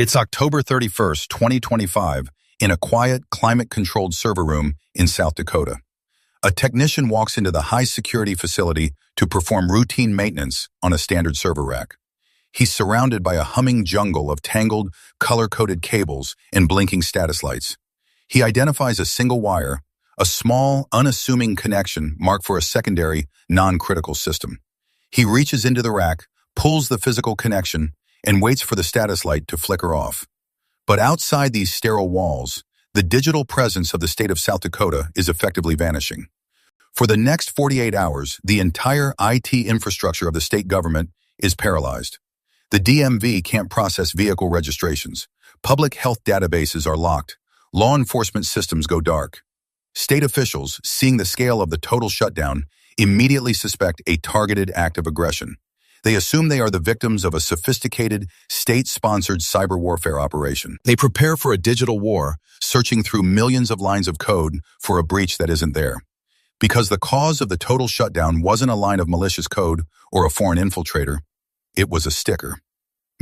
It's October 31st, 2025, in a quiet, climate-controlled server room in South Dakota. A technician walks into the high-security facility to perform routine maintenance on a standard server rack. He's surrounded by a humming jungle of tangled, color-coded cables and blinking status lights. He identifies a single wire, a small, unassuming connection marked for a secondary, non-critical system. He reaches into the rack, pulls the physical connection, and waits for the status light to flicker off. But outside these sterile walls, the digital presence of the state of South Dakota is effectively vanishing. For the next 48 hours, the entire IT infrastructure of the state government is paralyzed. The DMV can't process vehicle registrations. Public health databases are locked. Law enforcement systems go dark. State officials, seeing the scale of the total shutdown, immediately suspect a targeted act of aggression. They assume they are the victims of a sophisticated, state-sponsored cyber warfare operation. They prepare for a digital war, searching through millions of lines of code for a breach that isn't there. Because the cause of the total shutdown wasn't a line of malicious code or a foreign infiltrator, it was a sticker.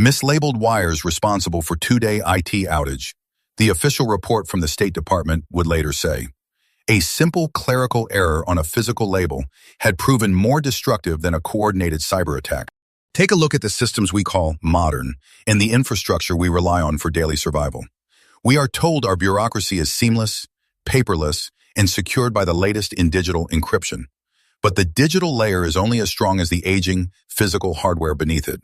Mislabeled wires responsible for two-day IT outage, the official report from the State Department would later say. A simple clerical error on a physical label had proven more destructive than a coordinated cyber attack. Take a look at the systems we call modern and the infrastructure we rely on for daily survival. We are told our bureaucracy is seamless, paperless, and secured by the latest in digital encryption. But the digital layer is only as strong as the aging, physical hardware beneath it.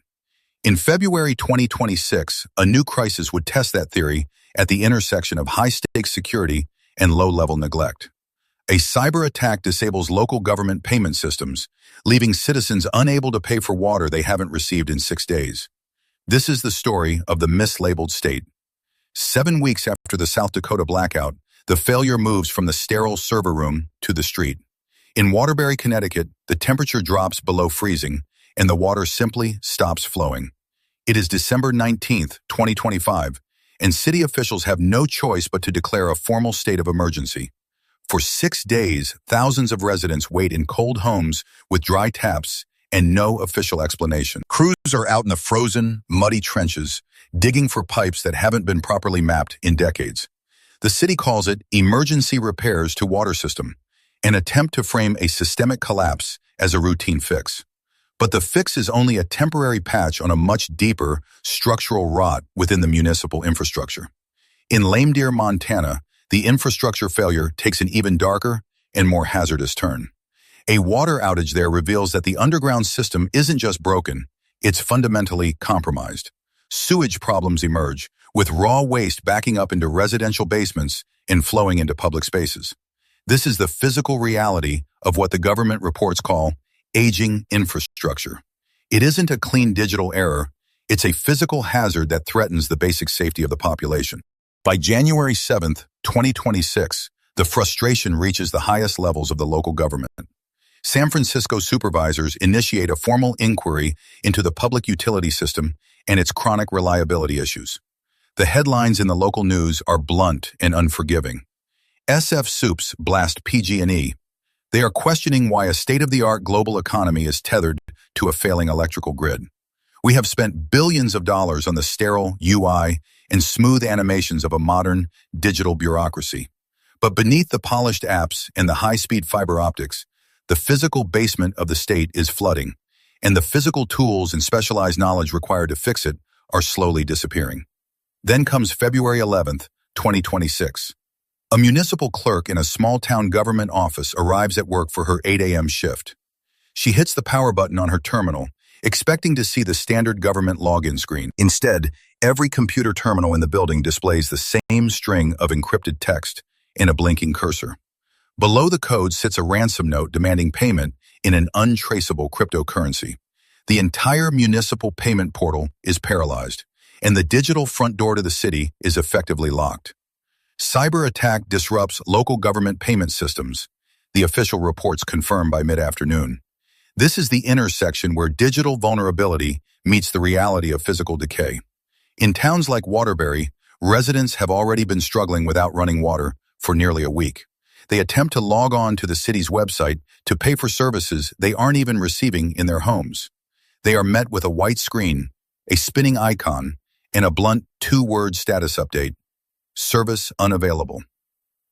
In February 2026, a new crisis would test that theory at the intersection of high-stakes security and low-level neglect. A cyber attack disables local government payment systems, leaving citizens unable to pay for water they haven't received in 6 days. This is the story of the mislabeled state. 7 weeks after the South Dakota blackout, the failure moves from the sterile server room to the street. In Waterbury, Connecticut, the temperature drops below freezing, and the water simply stops flowing. It is December 19th, 2025, and city officials have no choice but to declare a formal state of emergency. For 6 days, thousands of residents wait in cold homes with dry taps and no official explanation. Crews are out in the frozen, muddy trenches, digging for pipes that haven't been properly mapped in decades. The city calls it emergency repairs to water system, an attempt to frame a systemic collapse as a routine fix. But the fix is only a temporary patch on a much deeper structural rot within the municipal infrastructure. In Lame Deer, Montana, the infrastructure failure takes an even darker and more hazardous turn. A water outage there reveals that the underground system isn't just broken, it's fundamentally compromised. Sewage problems emerge, with raw waste backing up into residential basements and flowing into public spaces. This is the physical reality of what the government reports call aging infrastructure. It isn't a clean digital error, it's a physical hazard that threatens the basic safety of the population. By January 7th, 2026, the frustration reaches the highest levels of the local government. San Francisco supervisors initiate a formal inquiry into the public utility system and its chronic reliability issues. The headlines in the local news are blunt and unforgiving. SF Soups blast PG&E. They are questioning why a state-of-the-art global economy is tethered to a failing electrical grid. We have spent billions of dollars on the sterile UI and smooth animations of a modern digital bureaucracy. But beneath the polished apps and the high-speed fiber optics, the physical basement of the state is flooding, and the physical tools and specialized knowledge required to fix it are slowly disappearing. Then comes February 11th, 2026. A municipal clerk in a small-town government office arrives at work for her 8 a.m. shift. She hits the power button on her terminal, expecting to see the standard government login screen. Instead, every computer terminal in the building displays the same string of encrypted text and a blinking cursor. Below the code sits a ransom note demanding payment in an untraceable cryptocurrency. The entire municipal payment portal is paralyzed, and the digital front door to the city is effectively locked. Cyber attack disrupts local government payment systems, the official reports confirm by mid-afternoon. This is the intersection where digital vulnerability meets the reality of physical decay. In towns like Waterbury, residents have already been struggling without running water for nearly a week. They attempt to log on to the city's website to pay for services they aren't even receiving in their homes. They are met with a white screen, a spinning icon, and a blunt two-word status update: service unavailable.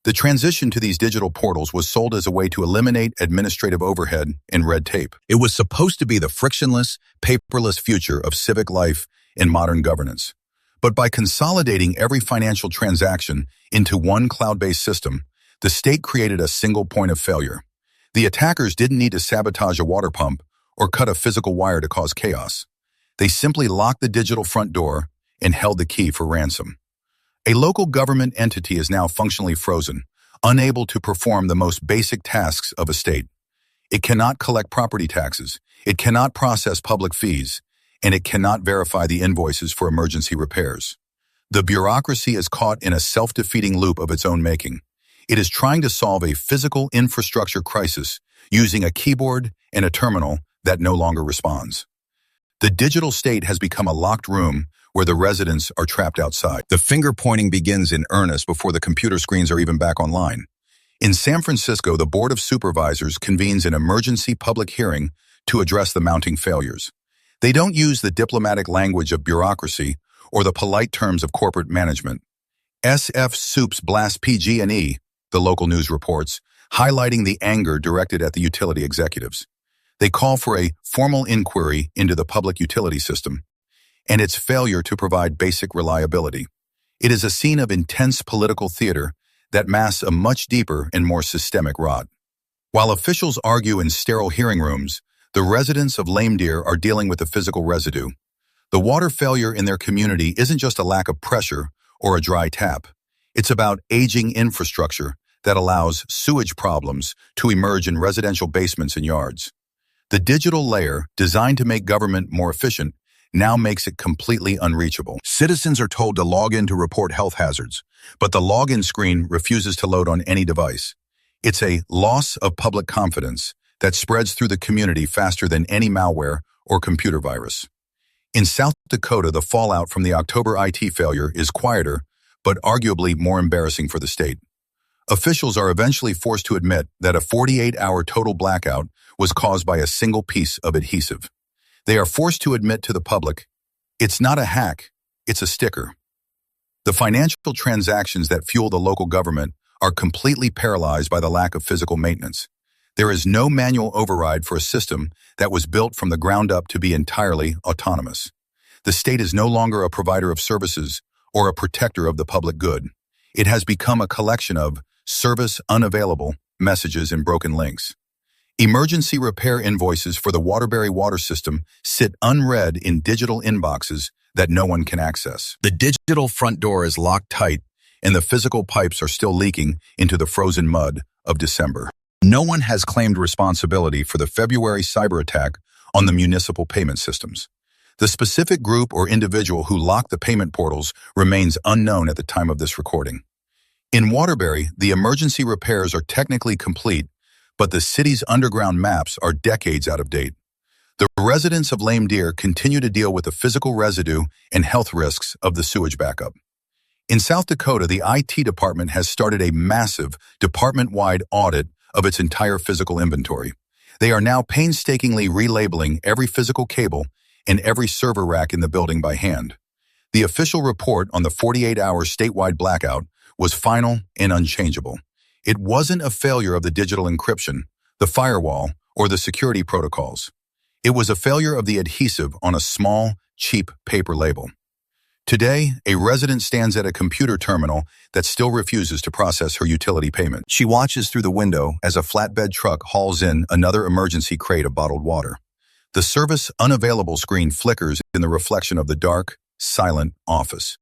The transition to these digital portals was sold as a way to eliminate administrative overhead and red tape. It was supposed to be the frictionless, paperless future of civic life and modern governance. But by consolidating every financial transaction into one cloud-based system, the state created a single point of failure. The attackers didn't need to sabotage a water pump or cut a physical wire to cause chaos. They simply locked the digital front door and held the key for ransom. A local government entity is now functionally frozen, unable to perform the most basic tasks of a state. It cannot collect property taxes, it cannot process public fees, and it cannot verify the invoices for emergency repairs. The bureaucracy is caught in a self-defeating loop of its own making. It is trying to solve a physical infrastructure crisis using a keyboard and a terminal that no longer responds. The digital state has become a locked room where the residents are trapped outside. The finger-pointing begins in earnest before the computer screens are even back online. In San Francisco, the Board of Supervisors convenes an emergency public hearing to address the mounting failures. They don't use the diplomatic language of bureaucracy or the polite terms of corporate management. SF Soups blast PG&E, the local news reports, highlighting the anger directed at the utility executives. They call for a formal inquiry into the public utility system and its failure to provide basic reliability. It is a scene of intense political theater that masks a much deeper and more systemic rot. While officials argue in sterile hearing rooms, the residents of Lame Deer are dealing with the physical residue. The water failure in their community isn't just a lack of pressure or a dry tap. It's about aging infrastructure that allows sewage problems to emerge in residential basements and yards. The digital layer, designed to make government more efficient, now makes it completely unreachable. Citizens are told to log in to report health hazards, but the login screen refuses to load on any device. It's a loss of public confidence that spreads through the community faster than any malware or computer virus. In South Dakota, the fallout from the October IT failure is quieter, but arguably more embarrassing for the state. Officials are eventually forced to admit that a 48-hour total blackout was caused by a single piece of adhesive. They are forced to admit to the public, it's not a hack, it's a sticker. The financial transactions that fuel the local government are completely paralyzed by the lack of physical maintenance. There is no manual override for a system that was built from the ground up to be entirely autonomous. The state is no longer a provider of services or a protector of the public good. It has become a collection of service unavailable messages and broken links. Emergency repair invoices for the Waterbury water system sit unread in digital inboxes that no one can access. The digital front door is locked tight, and the physical pipes are still leaking into the frozen mud of December. No one has claimed responsibility for the February cyber attack on the municipal payment systems. The specific group or individual who locked the payment portals remains unknown at the time of this recording. In Waterbury, the emergency repairs are technically complete, but the city's underground maps are decades out of date. The residents of Lame Deer continue to deal with the physical residue and health risks of the sewage backup. In South Dakota, the IT department has started a massive department-wide audit of its entire physical inventory. They are now painstakingly relabeling every physical cable and every server rack in the building by hand. The official report on the 48-hour statewide blackout was final and unchangeable. It wasn't a failure of the digital encryption, the firewall, or the security protocols. It was a failure of the adhesive on a small, cheap paper label. Today, a resident stands at a computer terminal that still refuses to process her utility payment. She watches through the window as a flatbed truck hauls in another emergency crate of bottled water. The service unavailable screen flickers in the reflection of the dark, silent office.